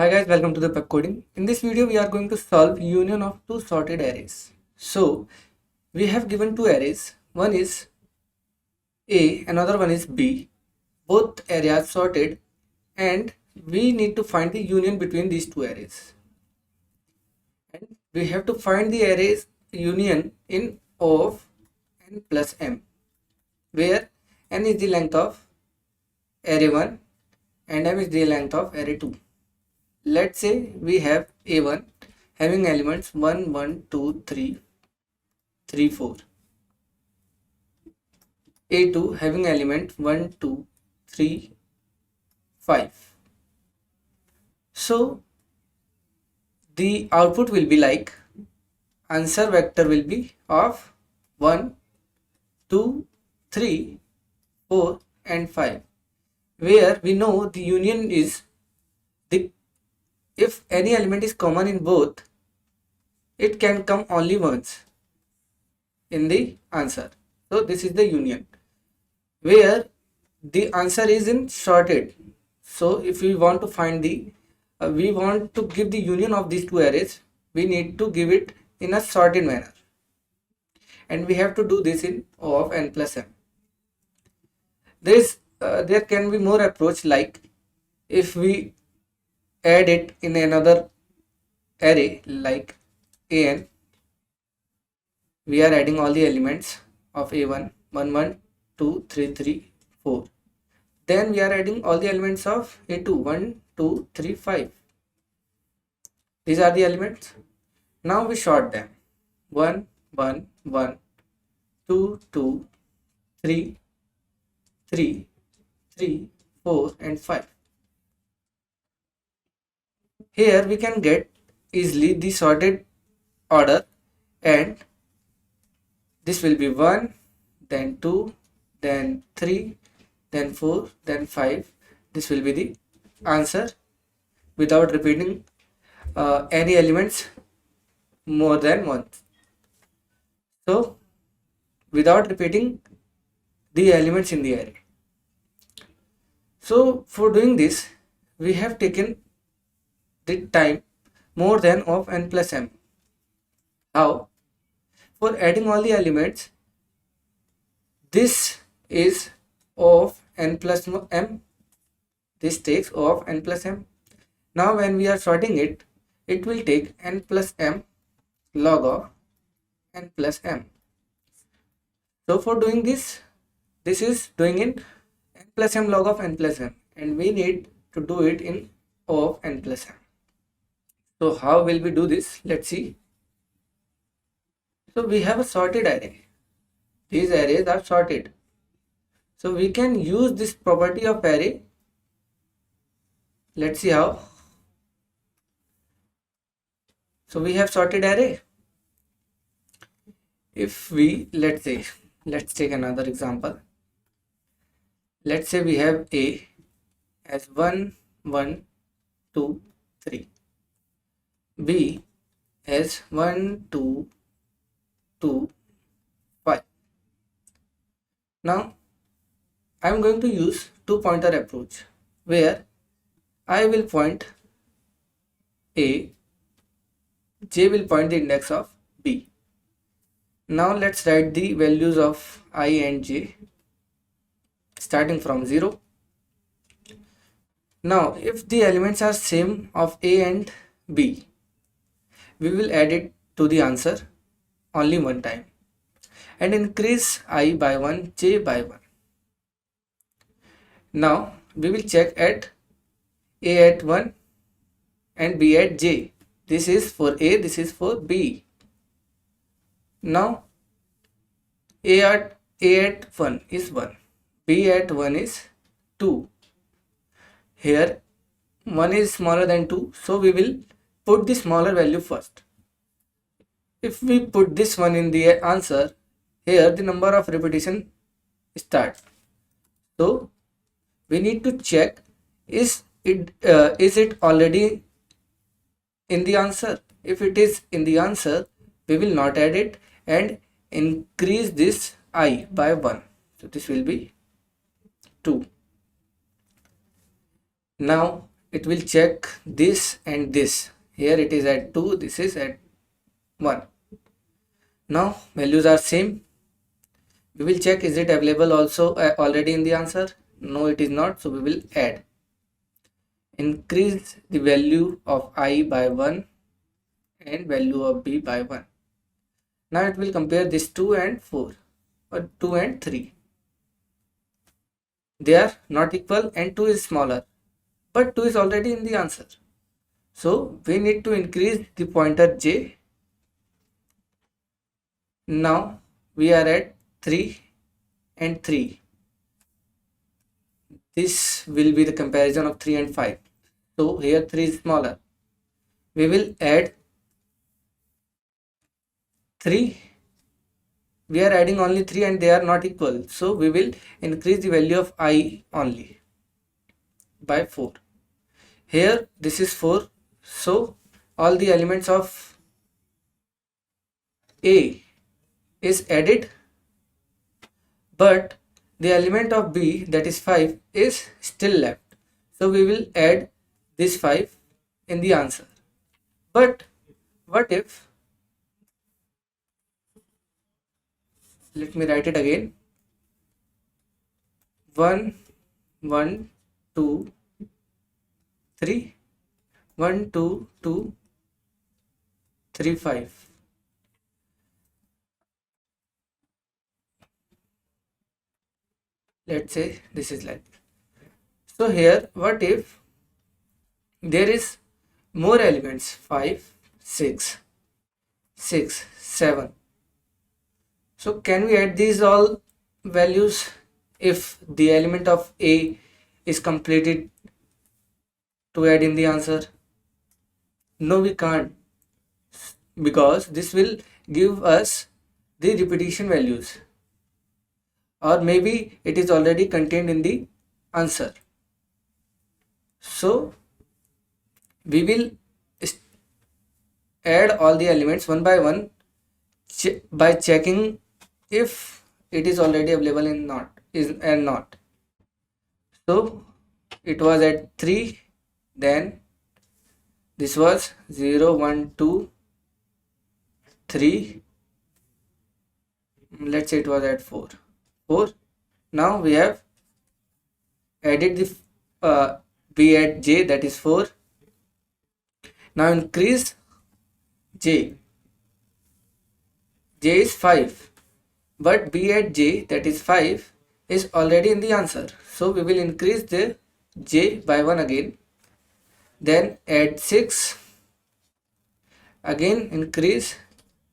Hi guys, welcome to the Pepcoding. In this video, we are going to solve union of two sorted arrays. So, we have given two arrays. One is A, another one is B. Both areas sorted, and we need to find the union between these two arrays. And we have to find the arrays union in O of n plus m, where n is the length of array 1 and m is the length of array 2. Let's say we have A1 having elements 1, 1, 2, 3, 3, 4. A2 having element 1, 2, 3, 5. So the output will be like answer vector will be of 1, 2, 3, 4 and 5, where we know the union is if any element is common in both, it can come only once in the answer. So this is the union where the answer is in sorted. So if we want to find the we want to give the union of these two arrays, we need to give it in a sorted manner, and we have to do this in O of n plus m. There can be more approach, like if we add it in another array like an, we are adding all the elements of a1 1 1 2 3 3 4. Then we are adding all the elements of a2 1 2 3 5. These are the elements. Now we sort them 1 1 1 2 2 3 3 3 4 and 5. Here we can get easily the sorted order, and this will be 1, then 2, then 3, then 4, then 5. This will be the answer without repeating any elements more than once. So without repeating the elements in the array. So for doing this, we have taken the time more than of n plus m. How? For adding all the elements, this is of n plus m. This takes of n plus m. Now when we are sorting it, it will take n plus m log of n plus m. So for doing this, this is doing in n plus m log of n plus m, and we need to do it in O of n plus m. So how will we do this? Let's see. So we have a sorted array. These arrays are sorted. So we can use this property of array. Let's see how. So we have sorted array. If we, let's take another example. Let's say we have A as 1, 1, 2, 3. B as 1, 2, 2, 5. Now I am going to use two pointer approach, where I will point A, J will point the index of B. Now let's write the values of I and J starting from 0. Now if the elements are same of A and B, we will add it to the answer only one time and increase I by 1, J by 1. Now we will check at A at 1 and B at J. This is for A, this is for B. Now A at 1 is 1, B at 1 is 2. Here 1 is smaller than 2, so we will put the smaller value first. If we put this one in the answer, here the number of repetition starts. So we need to check is it already in the answer. If it is in the answer, we will not add it and increase this I by 1. So this will be 2. Now it will check this and this. Here it is at 2, this is at 1. Now values are same. We will check is it available also already in the answer. No, it is not, so we will add. Increase the value of I by 1 and value of B by 1. Now it will compare this 2 and 4 or 2 and 3. They are not equal and 2 is smaller, but 2 is already in the answer. So we need to increase the pointer J. Now we are at 3 and 3. This will be the comparison of 3 and 5. So here 3 is smaller. We will add 3. We are adding only 3 and they are not equal. So we will increase the value of I only by 4. Here this is 4. So all the elements of A is added, but the element of B, that is 5, is still left. So we will add this 5 in the answer. But what if, let me write it again, 1 1 2 3 1 2 2 3 5. Let's say this is like, so here what if there is more elements, 5 6 6 7. So can we add these all values if the element of A is completed to add in the answer? No, we can't, because this will give us the repetition values, or maybe it is already contained in the answer. So we will add all the elements one by one by checking if it is already available in not is and not. So it was at 3, then this was 0 1 2 3, let's say it was at 4 4. Now we have added the B at J, that is 4. Now increase J. J is 5, but B at J, that is 5, is already in the answer. So we will increase the J by 1 again, then add 6, again increase.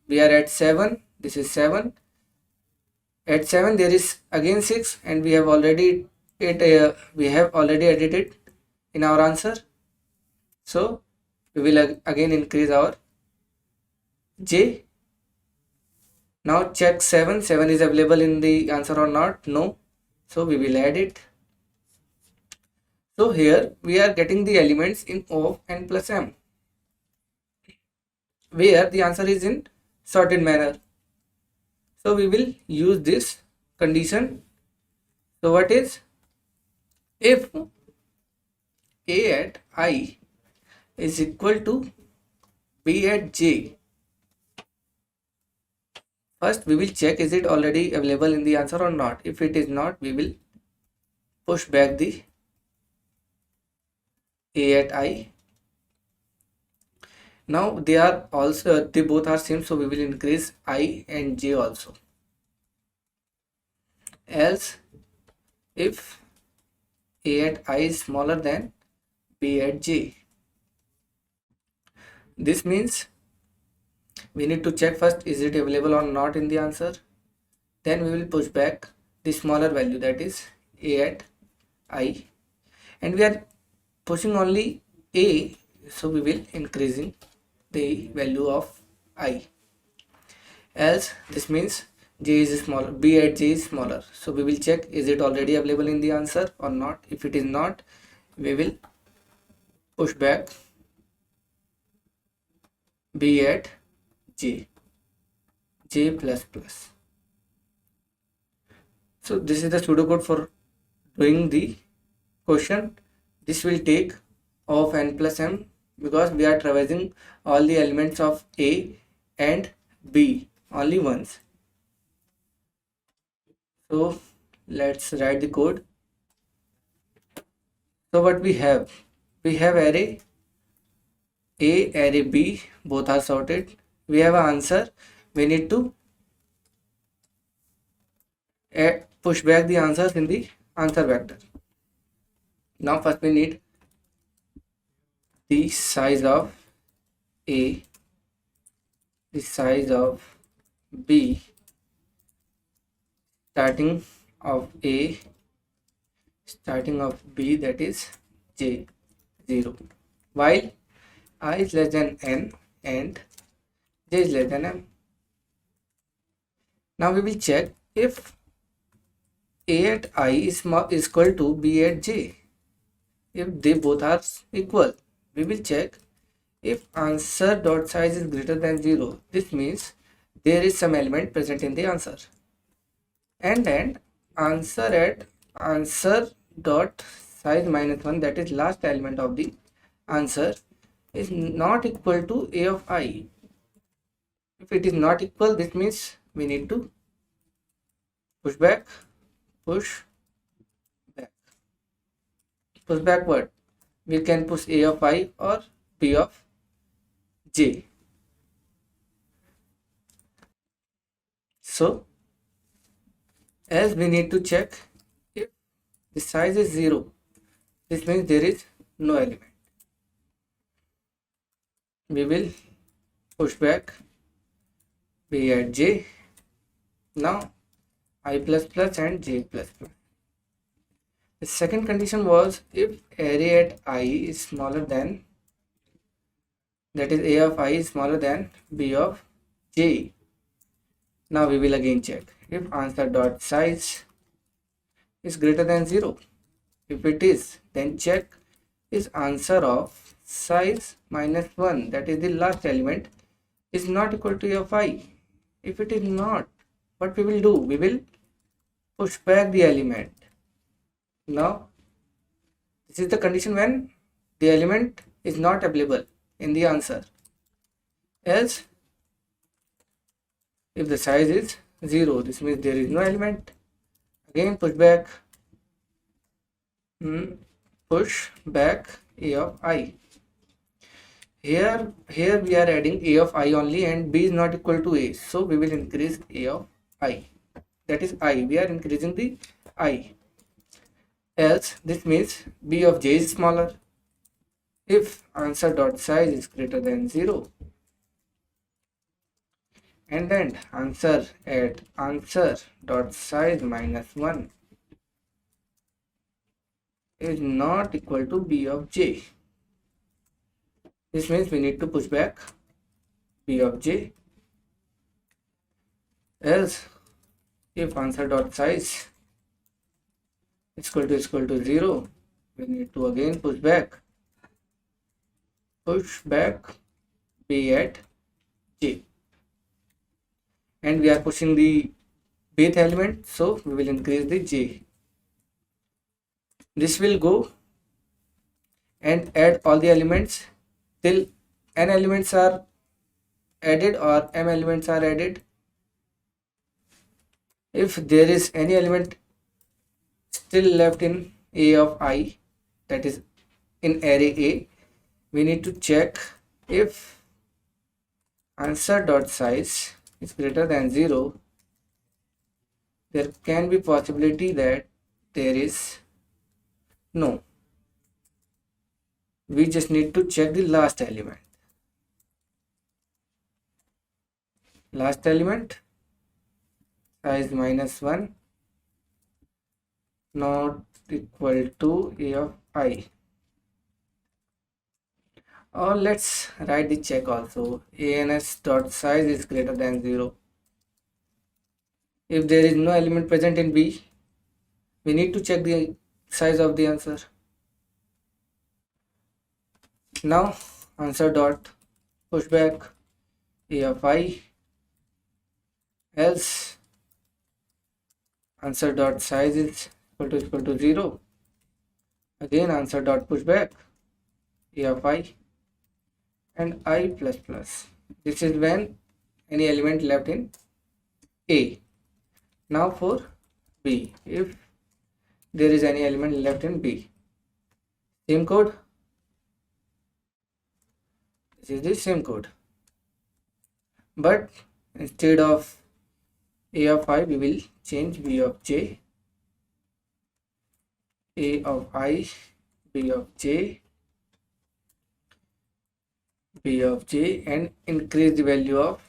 We are at 7, this is 7. At 7 there is again 6, and we have already added it in our answer. So we will again increase our J. Now check 7 is available in the answer or not. No, so we will add it. So here we are getting the elements in O of n plus m, where the answer is in sorted manner. So we will use this condition. So what is, if A at I is equal to B at J, first we will check is it already available in the answer or not. If it is not, we will push back the A at I. Now they both are same, so we will increase I and J also. Else if A at I is smaller than B at J, this means we need to check first is it available or not in the answer. Then we will push back the smaller value, that is A at I, and we are pushing only A, so we will increasing the value of I. Else this means J is smaller, B at J is smaller, so we will check is it already available in the answer or not. If it is not, we will push back B at J plus plus. So this is the pseudocode for doing the question. This will take of n plus m, because we are traversing all the elements of A and B only once. So let's write the code. So what we have array A, array B, both are sorted. We have an answer. We need to push back the answers in the answer vector. Now first we need the size of A, the size of B, starting of A, starting of B, that is J 0, while I is less than n and J is less than m. Now we will check if A at I is equal to B at J. If they both are equal, we will check if answer dot size is greater than 0. This means there is some element present in the answer. And then answer dot size minus 1, that is last element of the answer, is not equal to A of I. If it is not equal, this means we need to push back, push back. Push backward. We can push A of I or B of J. So as we need to check if the size is 0, this means there is no element. We will push back B at J. Now I plus plus and J plus plus. The second condition was if array at I is smaller than, that is A of I is smaller than B of J. Now we will again check if answer dot size is greater than 0. If it is, then check is answer of size minus 1, that is the last element, is not equal to A of I. If it is not, what we will do? We will push back the element. Now this is the condition when the element is not available in the answer. Else, if the size is 0, this means there is no element. Again push back, push back A of I. Here we are adding A of I only and B is not equal to A, so we will increase A of I, that is I. We are increasing the I. Else, this means B of J is smaller. If answer dot size is greater than 0, and then answer at answer dot size minus 1 is not equal to B of J. This means we need to push back B of J. Else, if answer dot size is equal to 0, we need to again push back B at J. And we are pushing the bth element, so we will increase the J. This will go and add all the elements till n elements are added or m elements are added. If there is any element still left in A of I, that is in array A, we need to check if answer dot size is greater than 0. There can be possibility that there is no. We just need to check the last element. Last element, size minus 1, not equal to A of I. Or let's write the check also. ans dot size is greater than 0. If there is no element present in B, we need to check the size of the answer. Now answer dot push back A of I, else answer dot size is equal to 0. Again answer dot push back A of I and I plus plus. This is when any element left in A. Now for B, if there is any element left in B, same code. This is the same code, but instead of A of I, we will change B of J, A of I, B of J, B of J, and increase the value of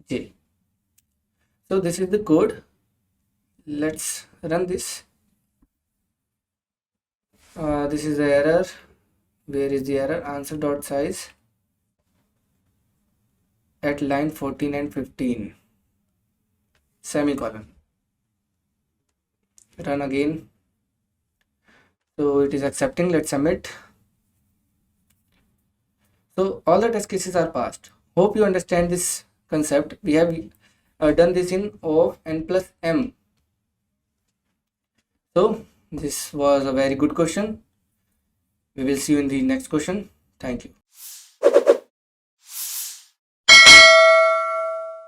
J. So this is the code. Let's run this. This is the error. Where is the error? Answer dot size at line 14 and 15, semicolon. Run again. So it is accepting. Let's submit. So all the test cases are passed. Hope you understand this concept. We have done this in O of n plus m. So this was a very good question. We will see you in the next question. Thank you.